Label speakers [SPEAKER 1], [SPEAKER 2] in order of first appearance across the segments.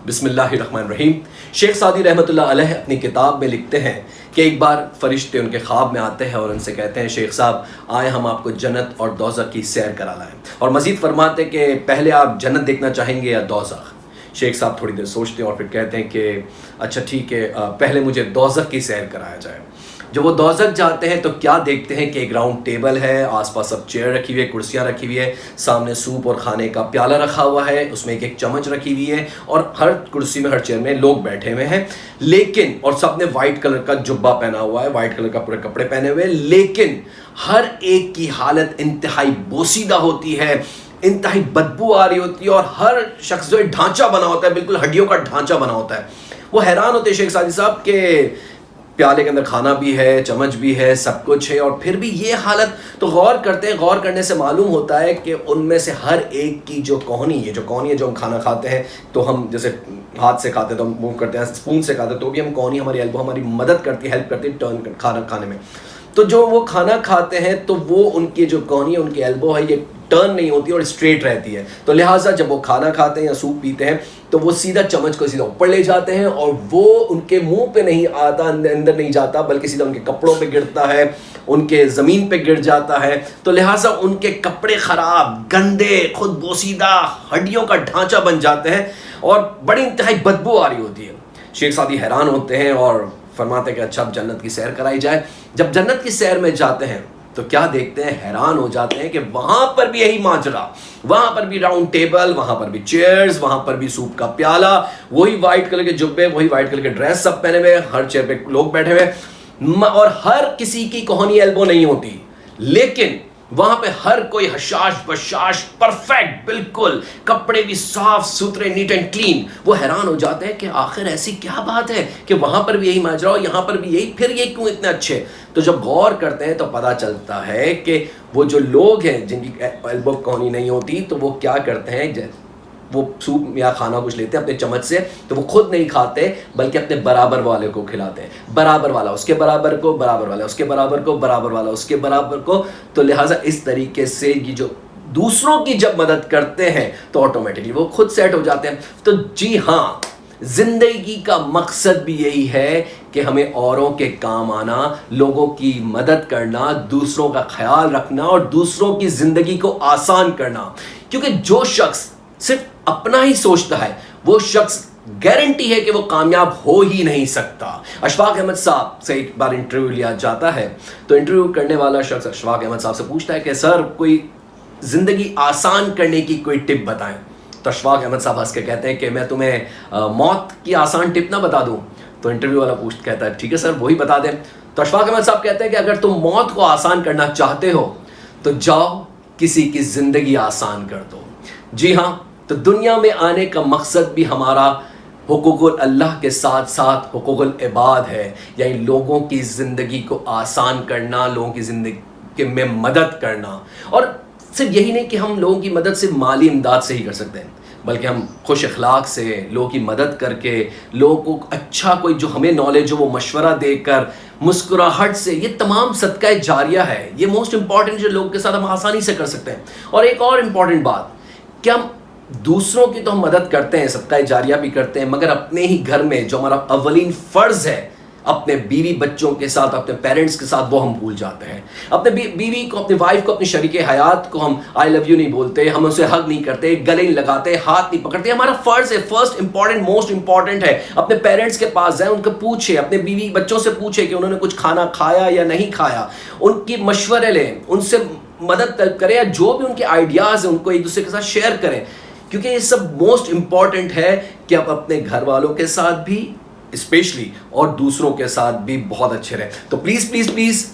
[SPEAKER 1] بسم اللہ الرحمن الرحیم۔ شیخ سعدی رحمۃ اللہ علیہ اپنی کتاب میں لکھتے ہیں کہ ایک بار فرشتے ان کے خواب میں آتے ہیں اور ان سے کہتے ہیں شیخ صاحب آئے ہم آپ کو جنت اور دوزخ کی سیر کرا لائیں، اور مزید فرماتے ہیں کہ پہلے آپ جنت دیکھنا چاہیں گے یا دوزخ؟ شیخ صاحب تھوڑی دیر سوچتے ہیں اور پھر کہتے ہیں کہ اچھا ٹھیک ہے، پہلے مجھے دوزخ کی سیر کرایا جائے۔ جب وہ دوزخ جاتے ہیں تو کیا دیکھتے ہیں کہ ایک راؤنڈ ٹیبل ہے، آس پاس سب چیئر رکھی ہوئی ہے، کرسیاں رکھی ہوئی ہے، سامنے سوپ اور کھانے کا پیالہ رکھا ہوا ہے، اس میں ایک چمچ رکھی ہوئی ہے، اور ہر کرسی میں ہر چیئر میں لوگ بیٹھے ہوئے ہیں، لیکن اور سب نے وائٹ کلر کا جبہ پہنا ہوا ہے، وائٹ کلر کا پورے کپڑے پہنے ہوئے، لیکن ہر ایک کی حالت انتہائی بوسیدہ ہوتی ہے، انتہائی بدبو آ رہی ہوتی ہے، اور ہر شخص جو ڈھانچہ بنا ہوتا ہے، بالکل ہڈیوں کا ڈھانچہ بنا ہوتا ہے۔ وہ حیران ہوتے ہیں شیخ سعدی صاحب کہ پیالے کے اندر کھانا بھی ہے، چمچ بھی ہے، سب کچھ ہے، اور پھر بھی یہ حالت۔ تو غور کرتے ہیں، غور کرنے سے معلوم ہوتا ہے کہ ان میں سے ہر ایک کی جو کہنی ہے، جو ہم کھانا کھاتے ہیں تو ہم جیسے ہاتھ سے کھاتے تو ہم موو کرتے ہیں، اسپون سے کھاتے تو بھی ہم کہنی، ہماری ایلبو ہماری مدد کرتی ہے، ہیلپ کرتی ہے ٹرن کھانا کھانے میں۔ تو جو وہ کھانا کھاتے ہیں تو وہ ان کی جو کہنی ہے، ان کی ایلبو ہے، یہ ٹرن نہیں ہوتی اور اسٹریٹ رہتی ہے، تو لہٰذا جب وہ کھانا کھاتے ہیں یا سوپ پیتے ہیں تو وہ سیدھا چمچ کو سیدھا اوپر لے جاتے ہیں، اور وہ ان کے منہ پہ نہیں آتا، اندر نہیں جاتا، بلکہ سیدھا ان کے کپڑوں پہ گرتا ہے، ان کے زمین پہ گر جاتا ہے، تو لہٰذا ان کے کپڑے خراب، گندے، خود بوسیدہ، ہڈیوں کا ڈھانچہ بن جاتے ہیں، اور بڑی انتہائی بدبو آ رہی ہوتی ہے۔ شیخ سعدی حیران ہوتے ہیں اور فرماتے ہیں کہ اچھا اب جنت کی سیر کرائی جائے۔ جب جنت کی سیر میں جاتے ہیں تو کیا دیکھتے ہیں، حیران ہو جاتے ہیں کہ وہاں پر بھی یہی ماجرا، وہاں پر بھی راؤنڈ ٹیبل، وہاں پر بھی چیئرز، وہاں پر بھی سوپ کا پیالہ، وہی وائٹ کلر کے جبے، وہی وائٹ کلر کے ڈریس سب پہنے ہوئے، ہر چیئر پہ لوگ بیٹھے ہوئے، اور ہر کسی کی کوہنی ایلبو نہیں ہوتی، لیکن وہاں پہ ہر کوئی حشاش بشاش پرفیکٹ، بالکل کپڑے بھی صاف ستھرے، نیٹ اینڈ کلین۔ وہ حیران ہو جاتے ہیں کہ آخر ایسی کیا بات ہے کہ وہاں پر بھی یہی ماجرا ہو، یہاں پر بھی یہی، پھر یہ کیوں اتنے اچھے؟ تو جب غور کرتے ہیں تو پتہ چلتا ہے کہ وہ جو لوگ ہیں جن کی ایلبو کہنی نہیں ہوتی، تو وہ کیا کرتے ہیں، وہ سوپ یا کھانا کچھ لیتے ہیں اپنے چمچ سے، تو وہ خود نہیں کھاتے بلکہ اپنے برابر والے کو کھلاتے ہیں، برابر والا اس کے برابر کو، برابر والا اس کے برابر کو، برابر والا اس کے برابر کو۔ تو لہٰذا اس طریقے سے یہ جو دوسروں کی جب مدد کرتے ہیں تو آٹومیٹکلی وہ خود سیٹ ہو جاتے ہیں۔ تو جی ہاں، زندگی کا مقصد بھی یہی ہے کہ ہمیں اوروں کے کام آنا، لوگوں کی مدد کرنا، دوسروں کا خیال رکھنا، اور دوسروں کی زندگی کو آسان کرنا، کیونکہ جو شخص صرف اپنا ہی سوچتا ہے وہ شخص گارنٹی ہے کہ وہ کامیاب ہو ہی نہیں سکتا۔ اشفاق احمد صاحب سے ایک بار انٹرویو لیا جاتا ہے، تو انٹرویو کرنے والا شخص اشفاق احمد صاحب سے پوچھتا ہے کہ سر کوئی زندگی آسان کرنے کی کوئی ٹپ بتائیں۔ تو اشفاق احمد صاحب ہنس کے کہتے ہیں کہ میں تمہیں موت کی آسان ٹپ نہ بتا دوں؟ تو انٹرویو والا کہتا ہے ٹھیک ہے سر وہی بتا دیں۔ تو اشفاق احمد صاحب کہتے ہیں کہ اگر تم موت کو آسان کرنا چاہتے ہو تو جاؤ کسی کی زندگی آسان کر دو۔ جی ہاں، تو دنیا میں آنے کا مقصد بھی ہمارا حقوق اللہ کے ساتھ ساتھ حقوق العباد ہے، یعنی لوگوں کی زندگی کو آسان کرنا، لوگوں کی زندگی میں مدد کرنا۔ اور صرف یہی نہیں کہ ہم لوگوں کی مدد صرف مالی امداد سے ہی کر سکتے ہیں، بلکہ ہم خوش اخلاق سے لوگوں کی مدد کر کے، لوگوں کو اچھا کوئی جو ہمیں نالج ہو وہ مشورہ دے کر، مسکراہٹ سے، یہ تمام صدقہ جاریہ ہے۔ یہ موسٹ امپورٹنٹ جو لوگوں کے ساتھ ہم آسانی سے کر سکتے ہیں۔ اور ایک اور امپورٹنٹ بات کہ ہم دوسروں کی تو ہم مدد کرتے ہیں، صدقہ جاریہ بھی کرتے ہیں، مگر اپنے ہی گھر میں جو ہمارا اولین فرض ہے، اپنے بیوی بچوں کے ساتھ، اپنے پیرنٹس کے ساتھ، وہ ہم بھول جاتے ہیں۔ اپنے بیوی کو، اپنی وائف کو، اپنی شریک حیات کو ہم آئی لو یو نہیں بولتے، ہم اسے حگ نہیں کرتے، گلے نہیں لگاتے، ہاتھ نہیں پکڑتے۔ ہمارا فرض ہے، فرسٹ امپورٹنٹ، موسٹ امپورٹنٹ ہے۔ اپنے پیرنٹس کے پاس جائیں، ان کو پوچھیں، اپنے بیوی بچوں سے پوچھیں کہ انہوں نے کچھ کھانا کھایا یا نہیں کھایا، ان کی مشورے لیں، ان سے مدد کریں، یا جو بھی ان کے آئیڈیاز ہیں ان کو ایک دوسرے کے ساتھ شیئر کریں، کیونکہ یہ سب موسٹ امپورٹنٹ ہے کہ آپ اپنے گھر والوں کے ساتھ بھی اسپیشلی اور دوسروں کے ساتھ بھی بہت اچھے رہیں۔ تو پلیز پلیز پلیز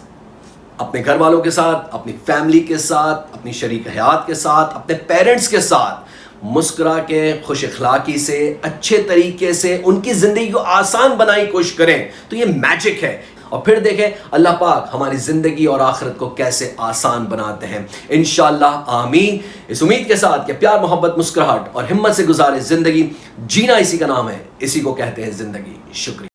[SPEAKER 1] اپنے گھر والوں کے ساتھ، اپنی فیملی کے ساتھ، اپنی شریک حیات کے ساتھ، اپنے پیرنٹس کے ساتھ مسکرا کے، خوش اخلاقی سے، اچھے طریقے سے ان کی زندگی کو آسان بنانے کی کوشش کریں۔ تو یہ میجک ہے، اور پھر دیکھیں اللہ پاک ہماری زندگی اور آخرت کو کیسے آسان بناتے ہیں۔ انشاءاللہ آمین۔ اس امید کے ساتھ کہ پیار، محبت، مسکراہٹ اور ہمت سے گزارے زندگی، جینا اسی کا نام ہے، اسی کو کہتے ہیں زندگی۔ شکریہ۔